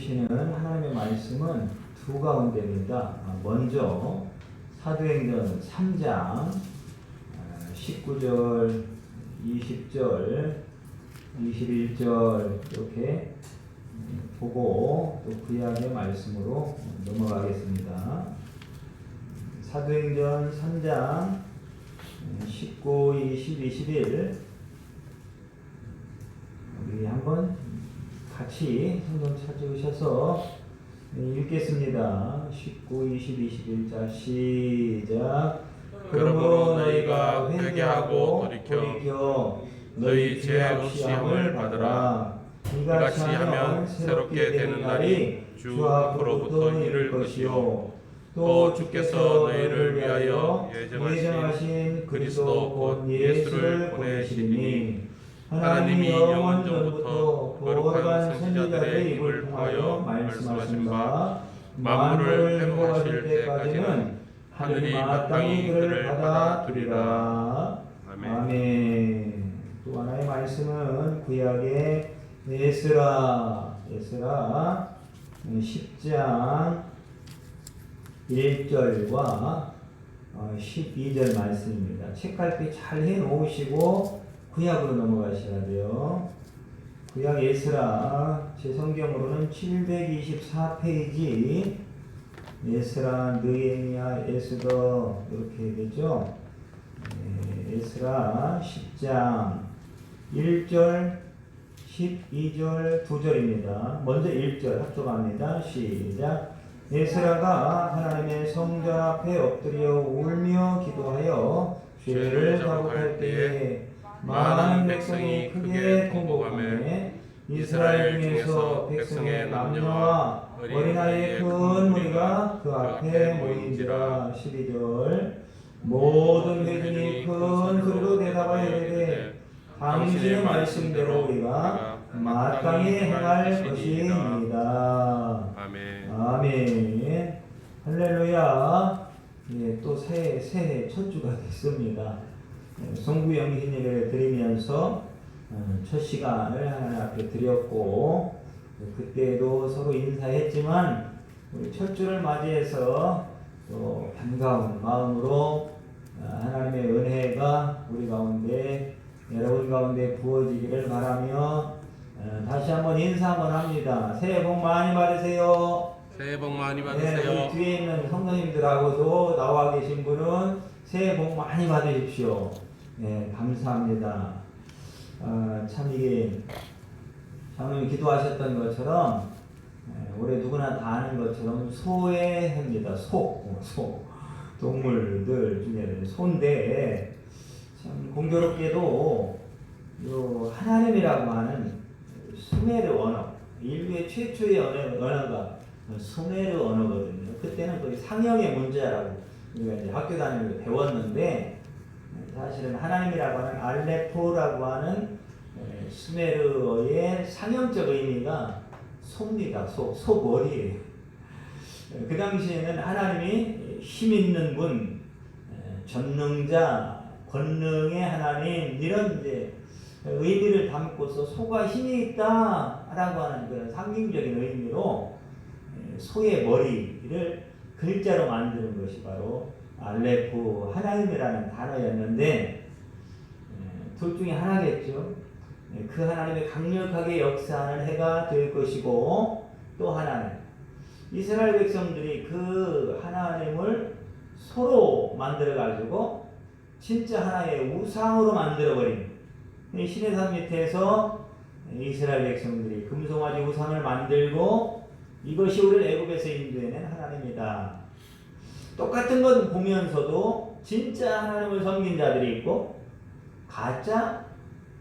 주시는 하나님의 말씀은 두 가운데입니다. 먼저 사도행전 3장 19절, 20절, 21절 이렇게 보고 또 구약의 말씀으로 넘어가겠습니다. 사도행전 3장 19, 20, 21 우리 한번 같이 성경 찾으셔서 읽겠습니다. 19, 20, 21자 시작. 그러므로 너희가 회개하고 돌이켜 너희 죄 없이 함을 받으라. 이같이 하면 새롭게 되는 날이 주 앞으로부터 이를 것이요 또 주께서 너희를 위하여 예정하신 그리스도 곧 예수를 보내시리니 하나님이 영원 전부터 거룩한 선지자들의 입을 통하여 말씀하신 바 만물을 회복하실 때까지는 하늘이 마땅히 그를 받아들이라. 아멘. 또 하나의 말씀은 구약의 에스라 10장 1절과 12절 말씀입니다. 책갈피 잘 해놓으시고 구약으로 넘어가셔야 돼요. 구약 에스라 제 성경으로는 724페이지 에스라, 느헤미야, 에스더 이렇게 되죠. 에스라 10장 1절, 12절, 2절입니다. 먼저 1절 합독합니다. 시작. 에스라가 하나님의 성전 앞에 엎드려 울며 기도하여 죄를 자복할 때에 많은 백성이 크게 통곡하며 이스라엘 중에서 백성의 남녀와 어린아이의 큰 무리가 그 앞에 모인지라. 12절. 모든 회중이 큰 소리로 대답하여 이르되 당신의 말씀대로 우리가 마땅히 행할 것입니다. 아멘. 아멘. 할렐루야. 예, 또 새해 첫 주가 됐습니다. 송구영 예배를 드리면서 첫 시간을 하나님 앞에 드렸고 그때도 서로 인사했지만 우리 첫 주를 맞이해서 또 반가운 마음으로 하나님의 은혜가 우리 가운데 여러분 가운데 부어지기를 바라며 다시 한번 인사 한번 합니다. 새해 복 많이 받으세요. 새해 복 많이 받으세요. 네, 뒤에 있는 성도님들하고도 나와 계신 분은 새해 복 많이 받으십시오. 네, 감사합니다. 참 이게 장로님 기도하셨던 것처럼 올해 누구나 다 아는 것처럼 소의 해입니다. 소 동물들 중에 소인데 참 공교롭게도 요 하나님이라고 하는 수메르 언어, 인류의 최초의 언어가 수메르 언어거든요. 그때는 거의 상형의 문자라고 우리가 이제 학교 다니면서 배웠는데 사실은 하나님이라고 하는 알레포라고 하는 수메르어의 상형적 의미가 소입니다. 소머리예요. 그 당시에는 하나님이 힘 있는 분, 전능자, 권능의 하나님 이런 이제 의미를 담고서 소가 힘이 있다라고 하는 그런 상징적인 의미로 소의 머리를 글자로 만드는 것이 바로 알레포 하나님이라는 단어였는데 둘 중에 하나겠죠. 그 하나님의 강력하게 역사하는 해가 될 것이고 또 하나는 이스라엘 백성들이 그 하나님을 소로 만들어 가지고 진짜 하나의 우상으로 만들어 버린 신의 산 밑에서 이스라엘 백성들이 금송아지 우상을 만들고 이것이 우리를 애굽에서 인도해낸 하나님이다. 똑같은 것 보면서도 진짜 하나님을 섬긴 자들이 있고 가짜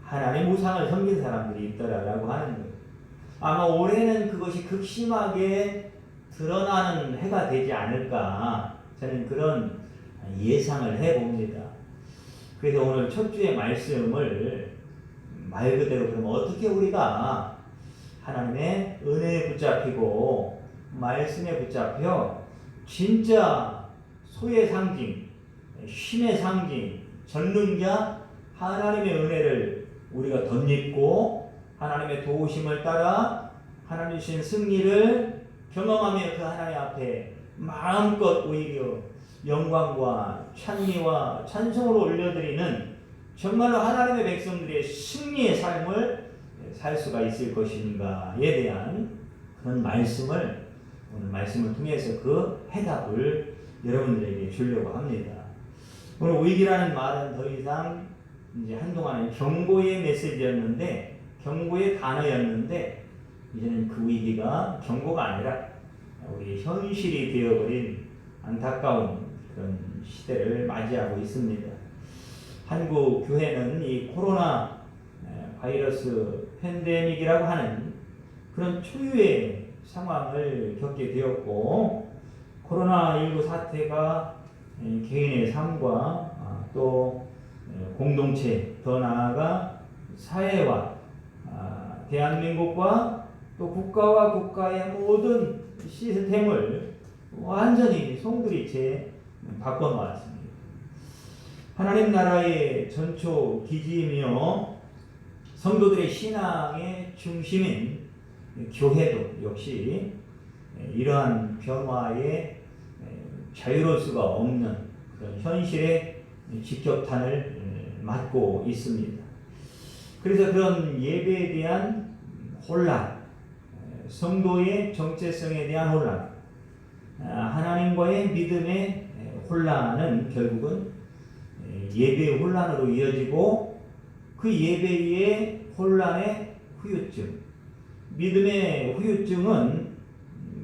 하나님 우상을 섬긴 사람들이 있더라라고 하는 거예요. 아마 올해는 그것이 극심하게 드러나는 해가 되지 않을까 저는 그런 예상을 해봅니다. 그래서 오늘 첫 주의 말씀을 말 그대로 그러면 어떻게 우리가 하나님의 은혜에 붙잡히고 말씀에 붙잡혀 진짜 소의 상징, 힘의 상징, 전능자 하나님의 은혜를 우리가 덧입고 하나님의 도우심을 따라 하나님 주신 승리를 경험하며 그 하나님 앞에 마음껏 오히려 영광과 찬미와 찬송으로 올려드리는 정말로 하나님의 백성들의 승리의 삶을 살 수가 있을 것인가에 대한 그런 말씀을 오늘 말씀을 통해서 그 해답을 여러분들에게 주려고 합니다. 오늘 위기라는 말은 더 이상 이제 한동안은 경고의 메시지였는데, 경고의 단어였는데, 이제는 그 위기가 경고가 아니라 우리 현실이 되어버린 안타까운 그런 시대를 맞이하고 있습니다. 한국 교회는 이 코로나 바이러스 팬데믹이라고 하는 그런 초유의 상황을 겪게 되었고, 코로나19 사태가 개인의 삶과 또 공동체, 더 나아가 사회와 대한민국과 또 국가와 국가의 모든 시스템을 완전히 송두리째 바꿔놓았습니다. 하나님 나라의 전초 기지이며 성도들의 신앙의 중심인 교회도 역시 이러한 변화에 자유로울 수가 없는 그런 현실의 직격탄을 맞고 있습니다. 그래서 그런 예배에 대한 혼란, 성도의 정체성에 대한 혼란, 하나님과의 믿음의 혼란은 결국은 예배의 혼란으로 이어지고, 그 예배의 혼란의 후유증, 믿음의 후유증은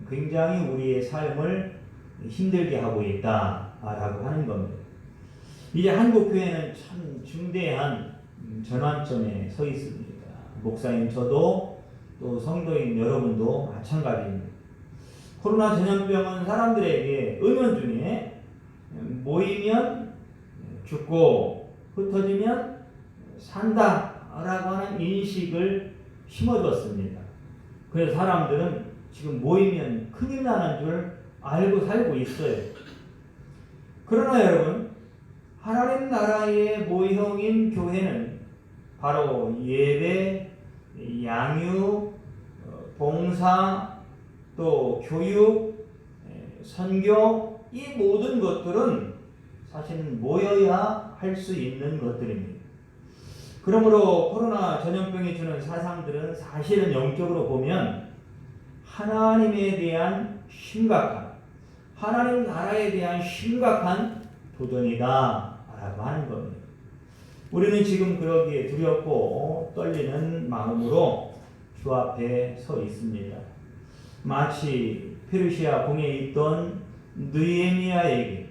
굉장히 우리의 삶을 힘들게 하고 있다라고 하는 겁니다. 이제 한국교회는 참 중대한 전환점에 서 있습니다. 목사님 저도 또 성도인 여러분도 마찬가지입니다. 코로나 전염병은 사람들에게 은연중에 모이면 죽고 흩어지면 산다라고 하는 인식을 심어줬습니다. 그래서 사람들은 지금 모이면 큰일 나는 줄 알고 살고 있어요. 그러나 여러분, 하나님 나라의 모형인 교회는 바로 예배, 양육, 봉사, 또 교육, 선교, 이 모든 것들은 사실은 모여야 할 수 있는 것들입니다. 그러므로 코로나 전염병이 주는 사상들은 사실은 영적으로 보면 하나님에 대한 심각한, 하나님 나라에 대한 심각한 도전이다 라고 하는 겁니다. 우리는 지금 그러기에 두렵고 떨리는 마음으로 주 앞에 서 있습니다. 마치 페르시아 궁에 있던 느헤미야에게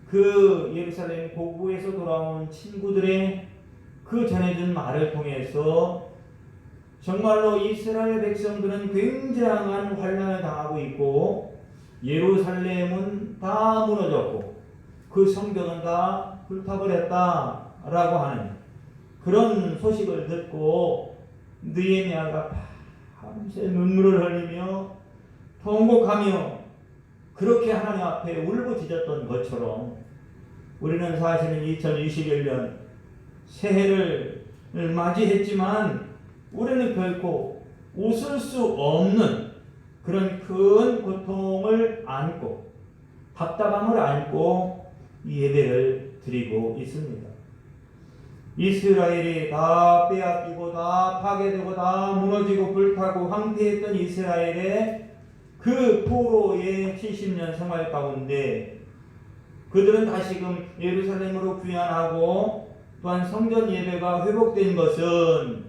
그 예루살렘 고국에서 돌아온 친구들의 그 전해준 말을 통해서 정말로 이스라엘 백성들은 굉장한 환난을 당하고 있고, 예루살렘은 다 무너졌고 그 성전은 다 불타버렸다라고 하는 그런 소식을 듣고 느헤미야가 밤새 눈물을 흘리며 통곡하며 그렇게 하나님 앞에 울부짖었던 것처럼 우리는 사실은 2021년 새해를 맞이했지만 우리는 결코 웃을 수 없는 그런 큰 고통을 안고 답답함을 안고 이 예배를 드리고 있습니다. 이스라엘이 다 빼앗기고 다 파괴되고 다 무너지고 불타고 황폐했던 이스라엘의 그 포로의 70년 생활 가운데 그들은 다시금 예루살렘으로 귀환하고 또한 성전 예배가 회복된 것은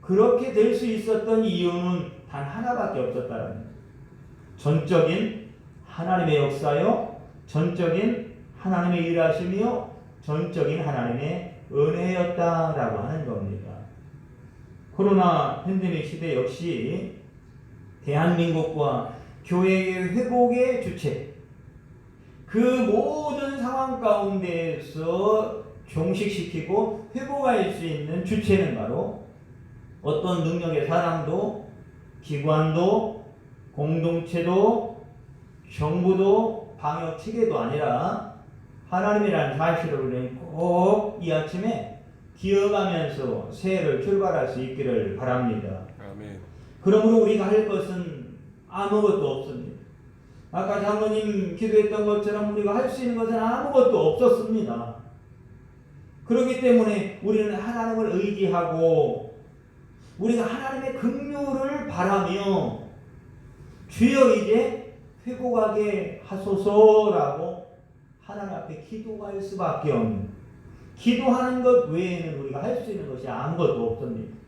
그렇게 될 수 있었던 이유는 단 하나밖에 없었다는 거예요. 전적인 하나님의 역사요, 전적인 하나님의 일하심이요, 전적인 하나님의 은혜였다라고 하는 겁니다. 코로나 팬데믹 시대 역시 대한민국과 교회의 회복의 주체, 그 모든 상황 가운데에서 종식시키고 회복할 수 있는 주체는 바로 어떤 능력의 사람도, 기관도, 공동체도, 정부도, 방역 체계도 아니라 하나님이라는 사실을 우리는 꼭 이 아침에 기억하면서 새해를 출발할 수 있기를 바랍니다. 아멘. 그러므로 우리가 할 것은 아무것도 없습니다. 아까 장로님 기도했던 것처럼 우리가 할 수 있는 것은 아무것도 없었습니다. 그렇기 때문에 우리는 하나님을 의지하고 우리가 하나님의 긍휼을 바라며 주여 이제 회복하게 하소서라고 하나님 앞에 기도할 수밖에 없는, 기도하는 것 외에는 우리가 할 수 있는 것이 아무것도 없습니다.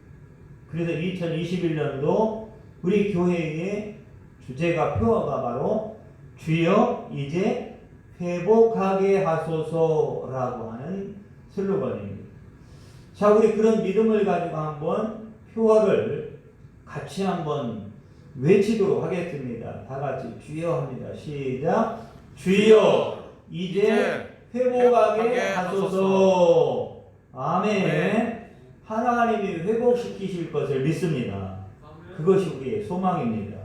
그래서 2021년도 우리 교회의 주제가 표어가 바로 주여 이제 회복하게 하소서라고 하는 슬로건입니다. 자, 우리 그런 믿음을 가지고 한번 표어를 같이 한번 외치도록 하겠습니다. 다 같이 주여 합니다. 시작. 주여 이제 회복하게 하소서. 아멘. 하나님이 회복시키실 것을 믿습니다. 그것이 우리의 소망입니다.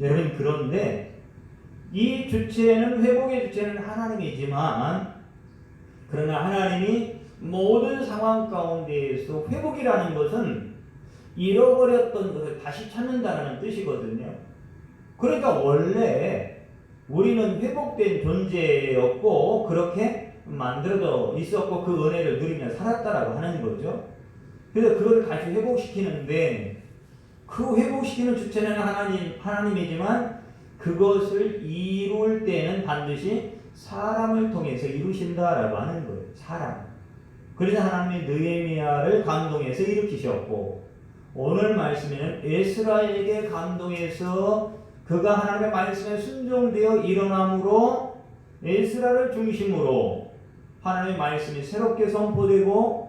여러분, 그런데 이 주체는, 회복의 주체는 하나님이지만, 그러나 하나님이 모든 상황 가운데에서 회복이라는 것은 잃어버렸던 것을 다시 찾는다는 뜻이거든요. 그러니까 원래 우리는 회복된 존재였고 그렇게 만들어져 있었고 그 은혜를 누리며 살았다라고 하는 거죠. 그래서 그걸 다시 회복시키는데, 그 회복시키는 주체는 하나님이지만 그것을 이룰 때는 반드시 사람을 통해서 이루신다라고 하는 거예요. 사람. 그래서 하나님이 느헤미야를 감동해서 일으키셨고, 오늘 말씀에는 에스라에게 감동해서 그가 하나님의 말씀에 순종되어 일어남으로 에스라를 중심으로 하나님의 말씀이 새롭게 선포되고,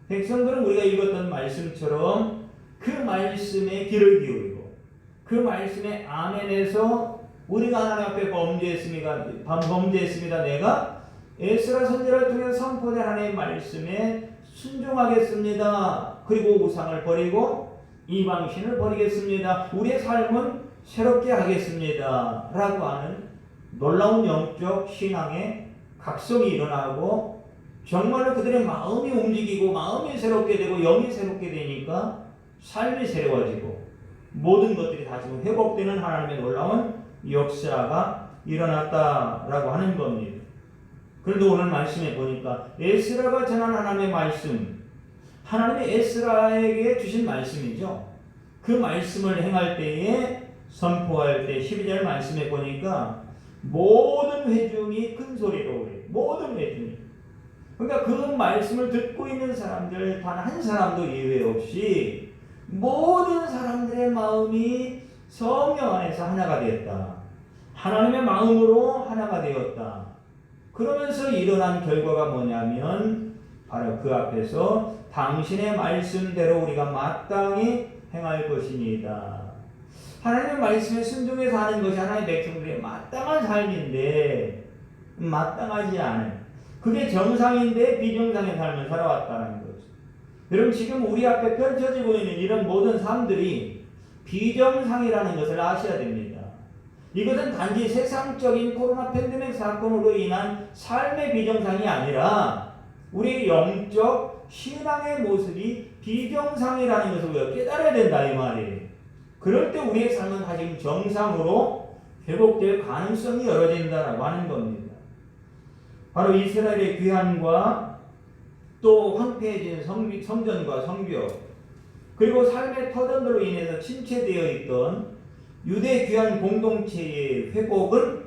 백성들은 우리가 읽었던 말씀처럼 그 말씀에 귀를 기울이고 그 말씀에 아멘해서 우리가 하나님 앞에 범죄했습니다. 내가 에스라 선지자를 통해 선포된 하나님의 말씀에 순종하겠습니다. 그리고 우상을 버리고 이방신을 버리겠습니다. 우리의 삶은 새롭게 하겠습니다. 라고 하는 놀라운 영적 신앙의 각성이 일어나고, 정말로 그들의 마음이 움직이고 마음이 새롭게 되고 영이 새롭게 되니까 삶이 새로워지고 모든 것들이 다시 회복되는 하나님의 놀라운 역사가 일어났다라고 하는 겁니다. 그런데 오늘 말씀에 보니까 에스라가 전한 하나님의 말씀, 하나님이 에스라에게 주신 말씀이죠. 그 말씀을 행할 때에, 선포할 때 12절 말씀에 보니까 모든 회중이 큰 소리로 그래요. 모든 회중이. 그러니까 그 말씀을 듣고 있는 사람들 단 한 사람도 예외 없이 모든 사람들의 마음이 성령 안에서 하나가 되었다. 하나님의 마음으로 하나가 되었다. 그러면서 일어난 결과가 뭐냐면 바로 그 앞에서 당신의 말씀대로 우리가 마땅히 행할 것이니이다. 하나님의 말씀에 순종해서 하는 것이 하나님의 백성들의 마땅한 삶인데 마땅하지 않은, 그게 정상인데 비정상의 삶을 살아왔다는 거죠. 여러분, 지금 우리 앞에 펼쳐지고 있는 이런 모든 삶들이 비정상이라는 것을 아셔야 됩니다. 이것은 단지 세상적인 코로나 팬데믹 사건으로 인한 삶의 비정상이 아니라 우리의 영적 신앙의 모습이 비정상이라는 것을 우리가 깨달아야 된다 이 말이에요. 그럴 때 우리의 삶은 다시 정상으로 회복될 가능성이 열어진다라고 하는 겁니다. 바로 이스라엘의 귀환과 또 황폐해진 성전과 성벽, 그리고 삶의 터전들로 인해서 침체되어 있던 유대 귀환 공동체의 회복은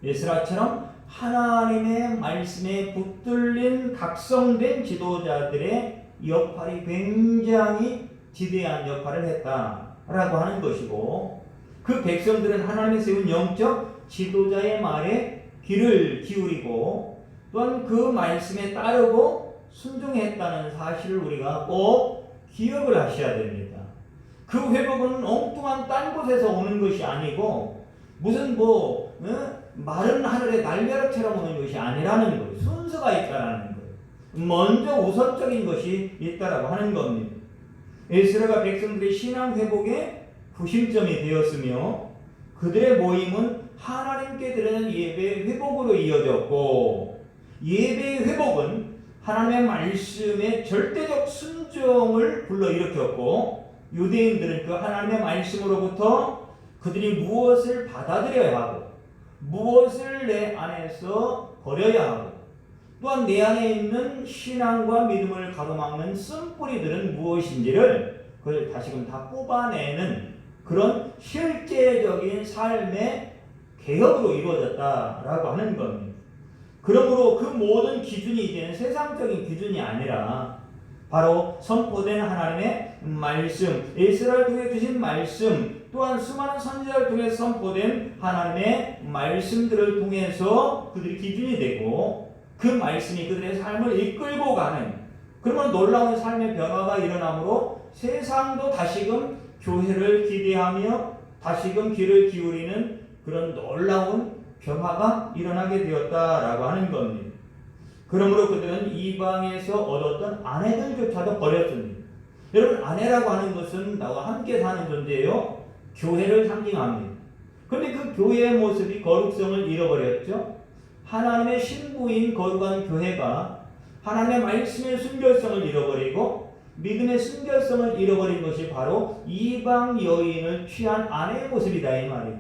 에스라처럼 하나님의 말씀에 붙들린 각성된 지도자들의 역할이 굉장히 지대한 역할을 했다라고 하는 것이고, 그 백성들은 하나님이 세운 영적 지도자의 말에 귀를 기울이고 또한 그 말씀에 따르고 순종했다는 사실을 우리가 꼭 기억을 하셔야 됩니다. 그 회복은 엉뚱한 딴 곳에서 오는 것이 아니고 무슨 마른 하늘의 날벼락처럼 오는 것이 아니라는 거예요. 순서가 있다라는 거예요. 먼저 우선적인 것이 있다라고 하는 겁니다. 에스라가 백성들의 신앙 회복의 구심점이 되었으며 그들의 모임은 하나님께 드리는 예배의 회복으로 이어졌고, 예배의 회복은 하나님의 말씀의 절대적 순종을 불러일으켰고, 유대인들은 그 하나님의 말씀으로부터 그들이 무엇을 받아들여야 하고 무엇을 내 안에서 버려야 하고 또한 내 안에 있는 신앙과 믿음을 가로막는 쓴뿌리들은 무엇인지를 그걸 다시금 다 뽑아내는 그런 실제적인 삶의 개혁으로 이루어졌다라고 하는 겁니다. 그러므로 그 모든 기준이 이제는 세상적인 기준이 아니라 바로 선포된 하나님의 말씀, 이스라엘 통해 주신 말씀, 또한 수많은 선지자를 통해 선포된 하나님의 말씀들을 통해서 그들이 기준이 되고 그 말씀이 그들의 삶을 이끌고 가는 그러면 놀라운 삶의 변화가 일어나므로 세상도 다시금 교회를 기대하며 다시금 귀를 기울이는 그런 놀라운 변화가 일어나게 되었다라고 하는 겁니다. 그러므로 그들은 이방에서 얻었던 아내들조차도 버렸습니다. 여러분, 아내라고 하는 것은 나와 함께 사는 존재예요. 교회를 상징합니다. 그런데 그 교회의 모습이 거룩성을 잃어버렸죠. 하나님의 신부인 거룩한 교회가 하나님의 말씀의 순결성을 잃어버리고 믿음의 순결성을 잃어버린 것이 바로 이방 여인을 취한 아내의 모습이다 이 말이에요.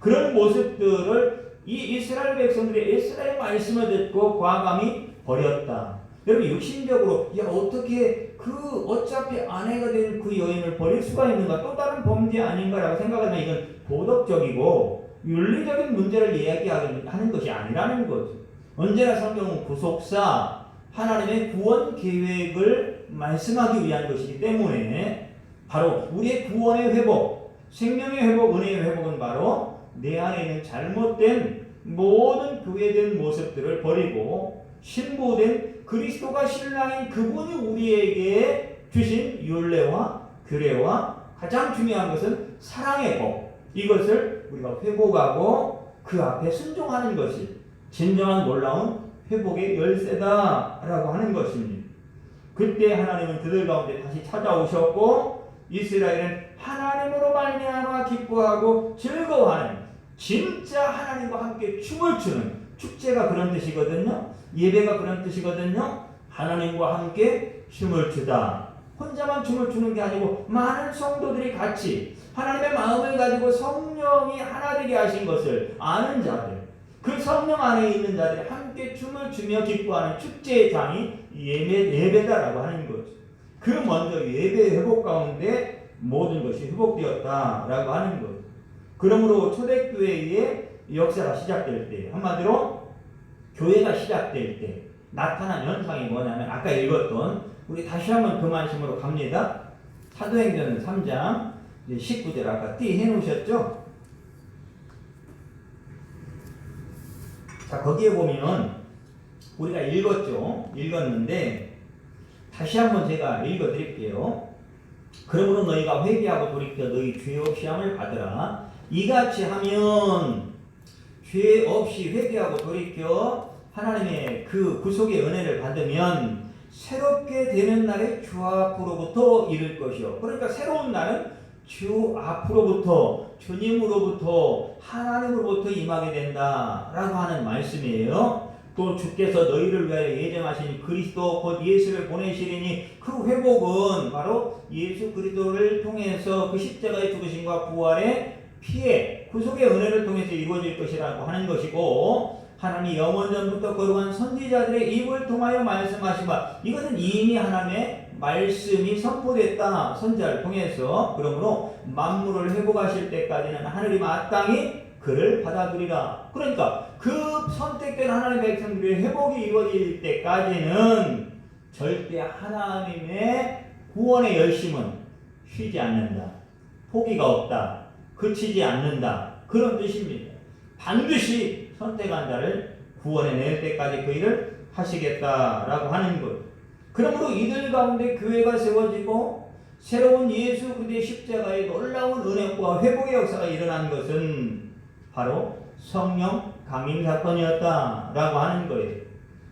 그런 모습들을 이 이스라엘 백성들이 이스라엘 말씀을 듣고 과감히 버렸다. 여러분, 육신적으로 어떻게 어차피 아내가 된 그 여인을 버릴 수가 있는가, 또 다른 범죄 아닌가라고 생각하면 이건 도덕적이고 윤리적인 문제를 이야기하는 것이 아니라는 거죠. 언제나 성경은 구속사 하나님의 구원 계획을 말씀하기 위한 것이기 때문에 바로 우리의 구원의 회복, 생명의 회복, 은혜의 회복은 바로 내 안에 있는 잘못된 모든 교회된 모습들을 버리고 신부된 그리스도가 신랑인 그분이 우리에게 주신 율례와 규례와 가장 중요한 것은 사랑의 법, 이것을 우리가 회복하고 그 앞에 순종하는 것이 진정한 놀라운 회복의 열쇠다라고 하는 것입니다. 그때 하나님은 그들 가운데 다시 찾아오셨고 이스라엘은 하나님으로 말미암아 기뻐하고 즐거워하는 진짜 하나님과 함께 춤을 추는 축제가 그런 뜻이거든요. 예배가 그런 뜻이거든요. 하나님과 함께 춤을 추다. 혼자만 춤을 추는 게 아니고 많은 성도들이 같이 하나님의 마음을 가지고 성령이 하나 되게 하신 것을 아는 자들, 그 성령 안에 있는 자들이 함께 춤을 추며 기뻐하는 축제의 장이 예배다라고 하는 거죠. 그 먼저 예배 회복 가운데 모든 것이 회복되었다라고 하는 거죠. 그러므로 초대교회의 역사가 시작될 때, 한마디로 교회가 시작될 때 나타난 현상이 뭐냐면 아까 읽었던, 우리 다시 한번 그 말씀으로 갑니다. 사도행전 3장 19절 아까 띠 해놓으셨죠? 자, 거기에 보면 우리가 읽었는데 다시 한번 제가 읽어드릴게요. 그러므로 너희가 회개하고 돌이켜 너희 죄 없이 함을 받으라. 이같이 하면 죄 없이 회개하고 돌이켜 하나님의 그 구속의 은혜를 받으면 새롭게 되는 날에 주 앞으로부터 이를 것이요. 그러니까 새로운 날은 주 앞으로부터, 주님으로부터, 하나님으로부터 임하게 된다라고 하는 말씀이에요. 또 주께서 너희를 위하여 예정하신 그리스도 곧 예수를 보내시리니 그 회복은 바로 예수 그리스도를 통해서 그 십자가의 죽으심과 부활의 피해, 구속의 은혜를 통해서 이루어질 것이라고 하는 것이고, 하나님이 영원전부터 거룩한 선지자들의 입을 통하여 말씀하신 바, 이것은 이미 하나님의 말씀이 선포됐다, 선지자를 통해서. 그러므로 만물을 회복하실 때까지는 하늘이 마땅히 그를 받아들이라. 그러니까 그 선택된 하나님의 백성들의 회복이 이루어질 때까지는 절대 하나님의 구원의 열심은 쉬지 않는다, 포기가 없다, 그치지 않는다, 그런 뜻입니다. 반드시 선택한 자를 구원해 낼 때까지 그 일을 하시겠다라고 하는 것. 그러므로 이들 가운데 교회가 세워지고 새로운 예수 그리스도의 십자가의 놀라운 은혜와 회복의 역사가 일어난 것은 바로 성령 강림 사건이었다라고 하는 거예요.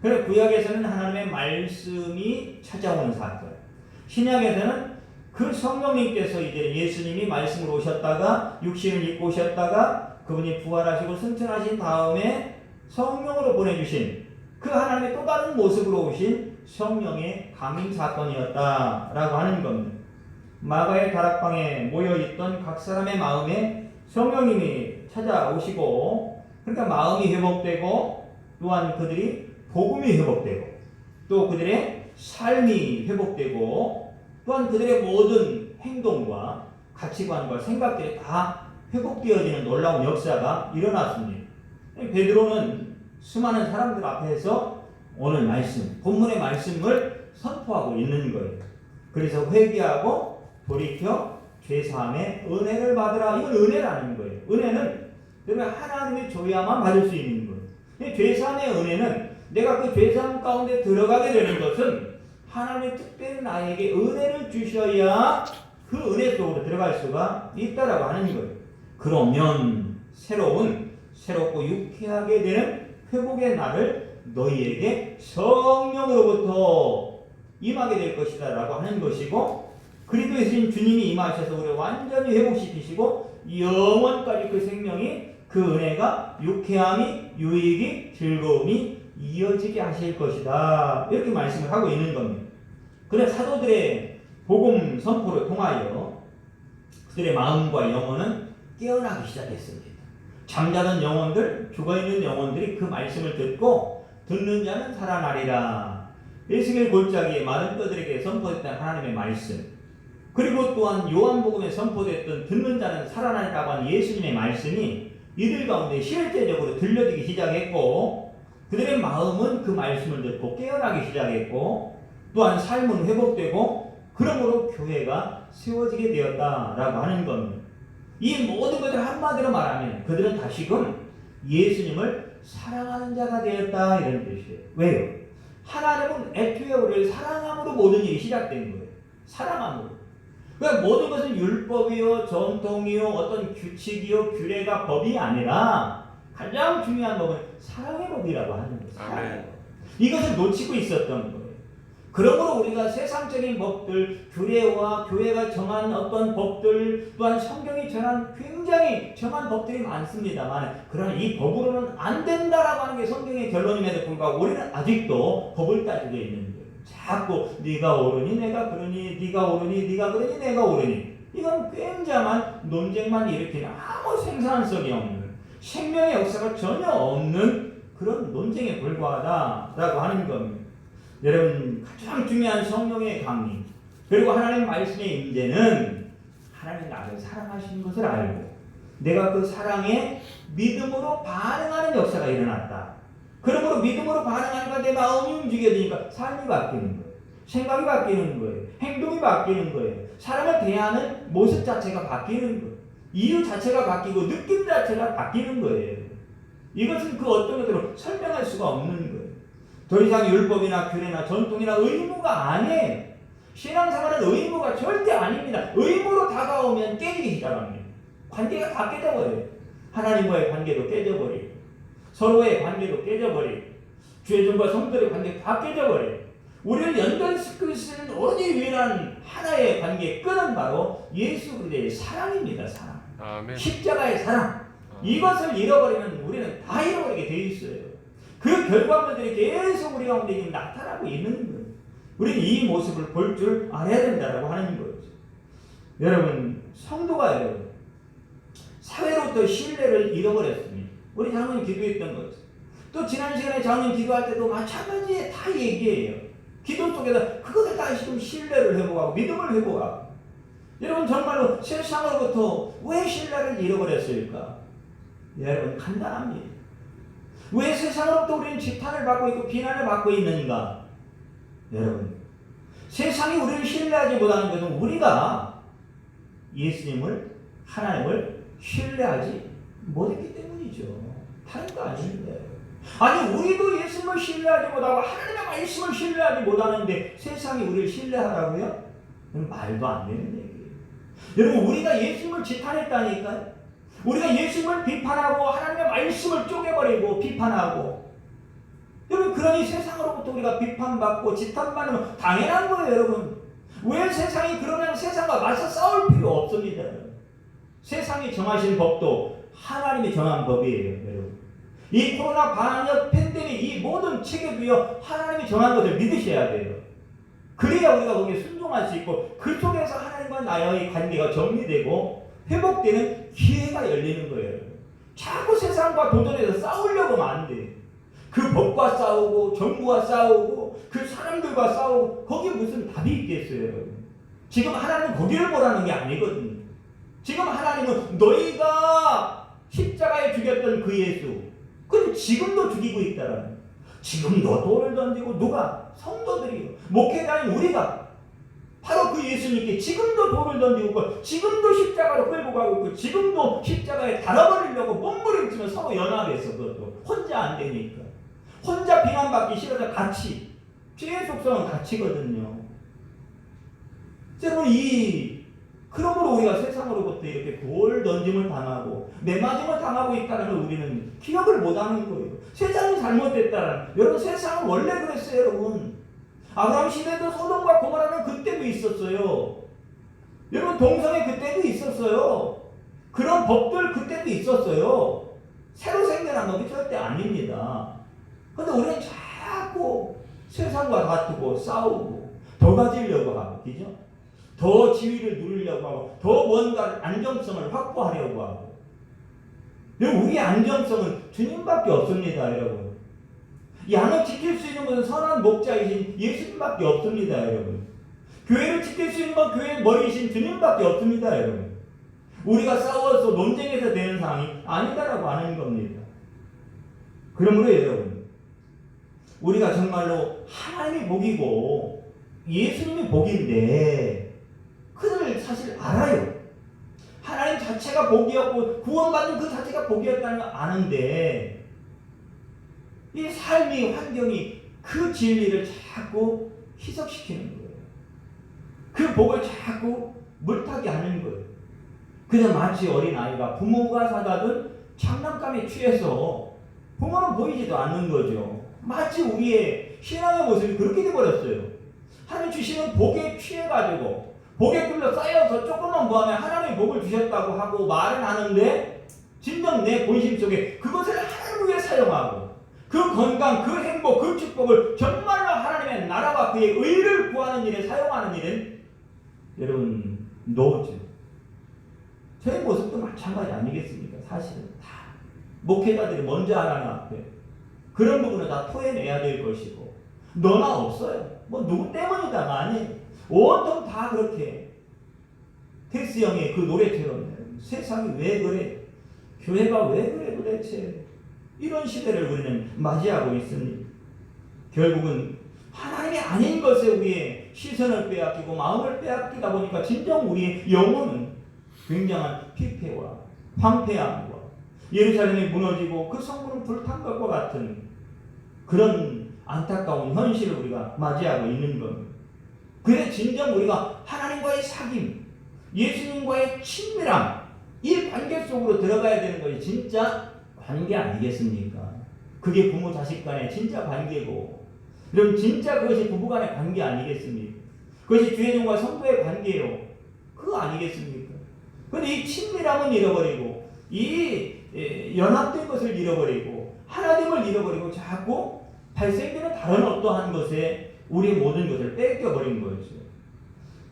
그래서 구약에서는 하나님의 말씀이 찾아오는 사건, 신약에서는 그 성령님께서 이제 예수님이 말씀으로 오셨다가 육신을 입고 오셨다가 그분이 부활하시고 승천하신 다음에 성령으로 보내주신 그 하나님의 또 다른 모습으로 오신 성령의 강림 사건이었다라고 하는 겁니다. 마가의 다락방에 모여있던 각 사람의 마음에 성령님이 찾아오시고, 그러니까 마음이 회복되고, 또한 그들이 복음이 회복되고, 또 그들의 삶이 회복되고, 또한 그들의 모든 행동과 가치관과 생각들이 다 회복되어지는 놀라운 역사가 일어났습니다. 베드로는 수많은 사람들 앞에서 오늘 말씀, 본문의 말씀을 선포하고 있는 거예요. 그래서 회개하고 돌이켜 죄사함의 은혜를 받으라. 이건 은혜라는 거예요. 은혜는 그러면 하나님이 줘야만 받을 수 있는 거예요. 죄사함의 은혜는 내가 그 죄사함 가운데 들어가게 되는 것은 하나님이 특별히 나에게 은혜를 주셔야 그 은혜 속으로 들어갈 수가 있다라고 하는 거예요. 그러면 새롭고 유쾌하게 되는 회복의 날을 너희에게 성령으로부터 임하게 될 것이다 라고 하는 것이고, 그리스도의 주님이 임하셔서 우리를 완전히 회복시키시고 영원까지 그 생명이, 그 은혜가 유쾌함이, 유익이, 즐거움이 이어지게 하실 것이다, 이렇게 말씀을 하고 있는 겁니다. 그래 사도들의 복음 선포를 통하여 그들의 마음과 영혼은 깨어나기 시작했습니다. 잠자는 영혼들, 죽어있는 영혼들이 그 말씀을 듣고 듣는 자는 살아나리라. 에스겔 골짜기에 마른 뼈들에게 선포했던 하나님의 말씀, 그리고 또한 요한복음에 선포됐던 듣는 자는 살아나리라고 한 예수님의 말씀이 이들 가운데 실제적으로 들려지기 시작했고, 그들의 마음은 그 말씀을 듣고 깨어나기 시작했고, 또한 삶은 회복되고, 그러므로 교회가 세워지게 되었다라고 하는 겁니다. 이 모든 것을 한마디로 말하면 그들은 다시금 예수님을 사랑하는 자가 되었다, 이런 뜻이에요. 왜요? 하나님은 애초에 우리를 사랑함으로 모든 일이 시작된 거예요. 사랑함으로. 그러니까 모든 것은 율법이요, 전통이요, 어떤 규칙이요, 규례가 법이 아니라 가장 중요한 법은 사랑의 법이라고 하는 거예요. 사랑의 법. 이것을 놓치고 있었던 거예요. 그러므로 우리가 세상적인 법들, 규례와 교회가 정한 어떤 법들, 또한 성경이 정한 굉장히 정한 법들이 많습니다만, 그러나 이 법으로는 안 된다라고 하는 게 성경의 결론임에도 불구하고 우리는 아직도 법을 따지고 있는 거예요. 자꾸 네가 옳으니 내가 그러니, 네가 옳으니 네가 그러니 내가 옳으니, 이건 굉장한 논쟁만 일으키는 아무 생산성이 없는, 생명의 역사가 전혀 없는 그런 논쟁에 불과하다라고 하는 겁니다. 여러분, 가장 중요한 성령의 강림, 그리고 하나님 말씀의 임재는 하나님 나를 사랑하시는 것을 알고 내가 그 사랑에 믿음으로 반응하는 역사가 일어났다. 그러므로 믿음으로 반응하니까 내 마음이 움직여지니까 삶이 바뀌는 거예요. 생각이 바뀌는 거예요. 행동이 바뀌는 거예요. 사람을 대하는 모습 자체가 바뀌는 거예요. 이유 자체가 바뀌고 느낌 자체가 바뀌는 거예요. 이것은 그 어떤 것으로 설명할 수가 없는 거예요. 더 이상 율법이나 규례나 전통이나 의무가 아니에요. 신앙생활은 의무가 절대 아닙니다. 의무로 다가오면 깨지기 시작합니다. 관계가 다 깨져버려요. 하나님과의 관계도 깨져버리고, 서로의 관계도 깨져버리고, 죄종과 성들의 관계도 다 깨져버려요. 우리를 연결시키는 오로지 유일한 하나의 관계의 끈은 바로 예수 그리스도의 사랑입니다. 사랑. 아멘. 십자가의 사랑. 이것을 잃어버리면 우리는 다 잃어버리게 돼 있어요. 그 결과물들이 계속 우리 가운데 지금 나타나고 있는 거예요. 우리는 이 모습을 볼 줄 알아야 된다고 하는 거죠. 여러분, 성도가 여러분, 사회로부터 신뢰를 잃어버렸습니다. 우리 장로님 기도했던 거죠. 또 지난 시간에 장로님 기도할 때도 마찬가지에 다 얘기해요. 기도 속에서 그것을 다시금 신뢰를 회복하고 믿음을 회복하고. 여러분, 정말로 세상으로부터 왜 신뢰를 잃어버렸을까? 여러분, 간단합니다. 왜 세상으로부터 우리는 지탄을 받고 있고 비난을 받고 있는가? 여러분, 세상이 우리를 신뢰하지 못하는 것은 우리가 예수님을, 하나님을 신뢰하지 못했기 때문이죠. 다른 거 아닙니다. 아니, 우리도 예수님을 신뢰하지 못하고 하나님의 말씀을 신뢰하지 못하는데 세상이 우리를 신뢰하라고요? 그건 말도 안 되는 얘기예요. 여러분, 우리가 예수님을 지탄했다니까요. 우리가 예수님을 비판하고 하나님의 말씀을 쪼개버리고 비판하고, 여러분, 그러니 세상으로부터 우리가 비판받고 지탄받으면 당연한 거예요. 여러분, 왜 세상이 그러면 세상과 맞서 싸울 필요 없습니다. 세상이 정하신 법도 하나님이 정한 법이에요. 여러분, 이 코로나 방역 팬데믹 이 모든 체계도요 하나님이 정한 것을 믿으셔야 돼요. 그래야 우리가 거기에 순종할 수 있고 그 속에서 하나님과 나의 관계가 정리되고 회복되는 기회가 열리는 거예요. 자꾸 세상과 도전해서 싸우려고 하면 안 돼. 그 법과 싸우고 정부와 싸우고 그 사람들과 싸우고 거기에 무슨 답이 있겠어요. 지금 하나님은 거기를 보라는 게 아니거든요. 지금 하나님은 너희가 십자가에 죽였던 그 예수, 그럼 지금도 죽이고 있다라는. 지금도 돌을 던지고 누가? 성도들이요. 목회자인 우리가 바로 그 예수님께 지금도 돌을 던지고 있고 지금도 십자가로 끌고 가고 있고 지금도 십자가에 달아버리려고 몸부림치면 서로 연합해서 그것도 혼자 안 되니까. 혼자 비난받기 싫어서 같이. 죄의 속성은 같이거든요. 여러분 그러므로 우리가 세상으로부터 이렇게 돌 던짐을 당하고 매맞음을 당하고 있다는 걸 우리는 기억을 못하는 거예요. 세상이 잘못됐다는. 여러분 세상은 원래 그랬어요. 여러분 아브라함 시대도 소돔과 고모라는 그때도 있었어요. 여러분 동성애 그때도 있었어요. 그런 법들 그때도 있었어요. 새로 생겨난 것이 절대 아닙니다. 그런데 우리는 자꾸 세상과 다투고 싸우고 더 가지려고 하고, 그죠? 더 지위를 누리려고 하고 더 뭔가 안정성을 확보하려고 하고. 여러분 우리의 안정성은 주님밖에 없습니다. 여러분 양을 지킬 수 있는 것은 선한 목자이신 예수님밖에 없습니다. 여러분 교회를 지킬 수 있는 건 교회의 머리이신 주님밖에 없습니다. 여러분 우리가 싸워서 논쟁에서 되는 상황이 아니다라고 하는 겁니다. 그러므로 여러분 우리가 정말로 하나님이 복이고 예수님이 복인데 그들을 사실 알아요. 하나님 자체가 복이었고 구원받는 그 자체가 복이었다는 걸 아는데 이 삶의 환경이 그 진리를 자꾸 희석시키는 거예요. 그 복을 자꾸 물타기 하는 거예요. 그저 마치 어린아이가 부모가 사다 준 장난감에 취해서 부모는 보이지도 않는 거죠. 마치 우리의 신앙의 모습이 그렇게 돼버렸어요. 하나님 주시는 복에 취해가지고 복에 둘러싸여서 조금만 뭐하면 하나님의 복을 주셨다고 하고 말은 하는데 진정 내 본심 속에 그것을 하나님 위해 사용하고 그 건강, 그 행복, 그 축복을 정말로 하나님의 나라와 그의 의를 구하는 일에 사용하는 일은 여러분 노죠. 저의 모습도 마찬가지 아니겠습니까? 사실은 다 목회자들이 먼저 하나님 앞에 그런 부분을 다 토해내야 될 것이고 너나 없어요. 뭐 누구 때문이다가 아니에요. 온통 다 그렇게 텍스 형의 그 노래처럼 세상이 왜 그래? 교회가 왜 그래 도대체? 이런 시대를 우리는 맞이하고 있습니다. 결국은 하나님이 아닌 것에 우리의 시선을 빼앗기고 마음을 빼앗기다 보니까 진정 우리의 영혼은 굉장한 피폐와 황폐함과 예루살렘이 무너지고 그 성문은 불탄 것과 같은 그런 안타까운 현실을 우리가 맞이하고 있는 겁니다. 그래 진정 우리가 하나님과의 사귐, 예수님과의 친밀함, 이 관계 속으로 들어가야 되는 것이 진짜 관계 아니겠습니까? 그게 부모 자식 간의 진짜 관계고 그럼 진짜 그것이 부부 간의 관계 아니겠습니까? 그것이 주의종과 성도의 관계요. 그거 아니겠습니까? 그런데 이 친밀함은 잃어버리고 이 연합된 것을 잃어버리고 하나됨을 잃어버리고 자꾸 발생되는 다른 어떠한 것에 우리의 모든 것을 뺏겨버린 거죠.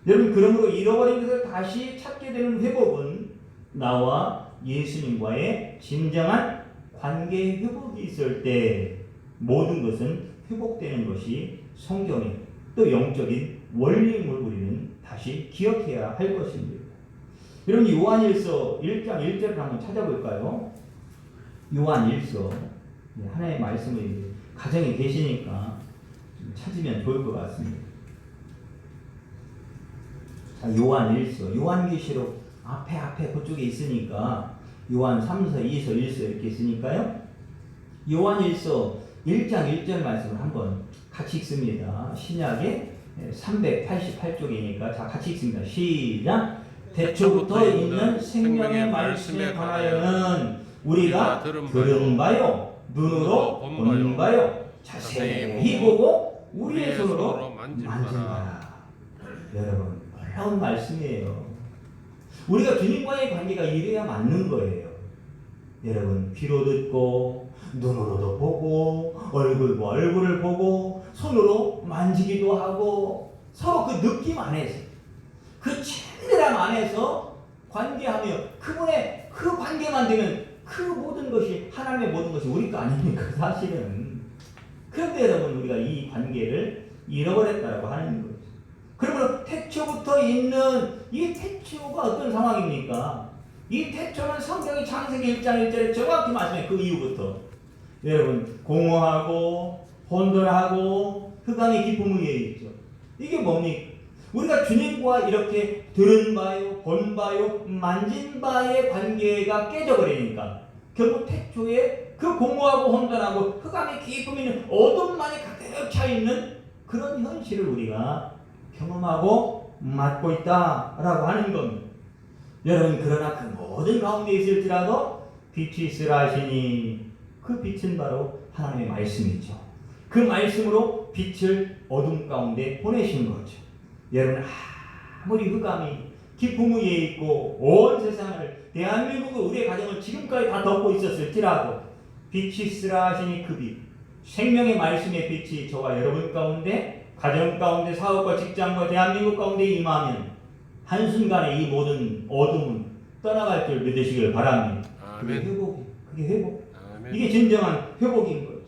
여러분 그러므로 잃어버린 것을 다시 찾게 되는 회복은 나와 예수님과의 진정한 관계 회복이 있을 때 모든 것은 회복되는 것이 성경의 또 영적인 원리임을 우리는 다시 기억해야 할 것입니다. 여러분 요한일서 1장 1절을 한번 찾아볼까요? 요한일서 하나의 말씀을 가정에 계시니까 찾으면 좋을 것 같습니다. 자, 요한일서, 요한계시록 앞에 그쪽에 있으니까 요한 3서, 2서, 1서 이렇게 있으니까요. 요한일서 1장 1절 말씀을 한번 같이 읽습니다. 신약의 388쪽이니까 자 같이 읽습니다. 시작. 태초부터 있는 생명의 말씀에 관하여는 우리가 들은 바요 눈으로 본 바요 자세히 보고 우리의 손으로 만진 바라. 여러분 놀라운 말씀이에요. 우리가 주님과의 관계가 이래야 맞는 거예요. 여러분 귀로 듣고 눈으로도 보고 얼굴과 얼굴을 보고 손으로 만지기도 하고 서로 그 느낌 안에서 그 친밀함 안에서 관계하며 그분의 그 관계만 되면 그 모든 것이 하나님의 모든 것이 우리 거 아닙니까 사실은. 그런데 여러분 우리가 이 관계를 잃어버렸다고 하는 거죠. 그러면 태초부터 있는 이 태초가 어떤 상황입니까? 이 태초는 성경의 창세기 1장 1절에 정확히 말씀해. 그 이후부터 여러분 공허하고 혼돈하고 흑암의 깊음 위에 있죠. 이게 뭡니까? 우리가 주님과 이렇게 들은 바요, 본 바요, 만진 바의 관계가 깨져버리니까 결국 태초에 그 공허하고 혼돈하고 흑암의 깊음 있는 어둠만이 가득 차 있는 그런 현실을 우리가 경험하고 맡고 있다라고 하는 겁니다. 여러분 그러나 그 모든 가운데 있을지라도 빛이 있으라 하시니 그 빛은 바로 하나님의 말씀이죠. 그 말씀으로 빛을 어둠 가운데 보내신 거죠. 여러분 아무리 흑암이 깊음 위에 있고 온 세상을 대한민국을 우리의 가정을 지금까지 다 덮고 있었을지라도 빛이 있으라 하시니 그 빛 생명의 말씀의 빛이 저와 여러분 가운데 가정 가운데 사업과 직장과 대한민국 가운데 임하면 한순간에 이 모든 어둠은 떠나갈 줄 믿으시길 바랍니다. 아멘. 그게 회복. 아멘. 이게 진정한 회복인 거죠.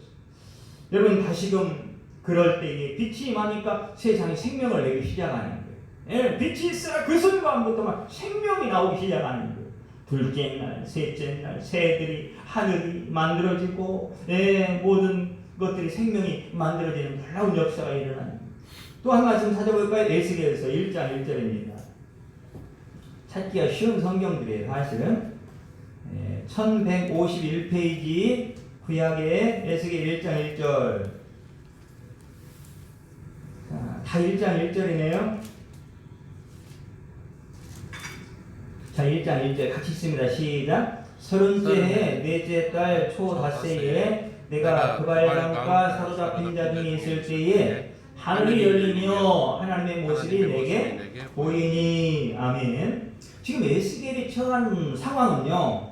여러분 다시금 그럴 때에 빛이 임하니까 세상에 생명을 내기 시작하는 거예요. 예, 빛이 있으라 그 순간부터 막 생명이 나오기 시작하는 거예요. 둘째 날, 셋째 날 새들이 하늘이 만들어지고 모든 것들이 생명이 만들어지는 놀라운 역사가 일어나는 거예요. 또 한 말씀 찾아볼까요? 에스겔서 1장 1절입니다. 찾기가 쉬운 성경들이에요. 사실은 1151페이지 구약의 에스겔 1장 1절. 다 1장 1절이네요. 자, 1장 1절 같이 있습니다. 시작. 30째 해 넷째 달 초 닷새에 내가 그발강가 사로잡힌 자 중에 있을 때에 하늘이 열리며 하나님의 모습이 내게 보이니. 아멘. 지금 에스겔이 처한 상황은요,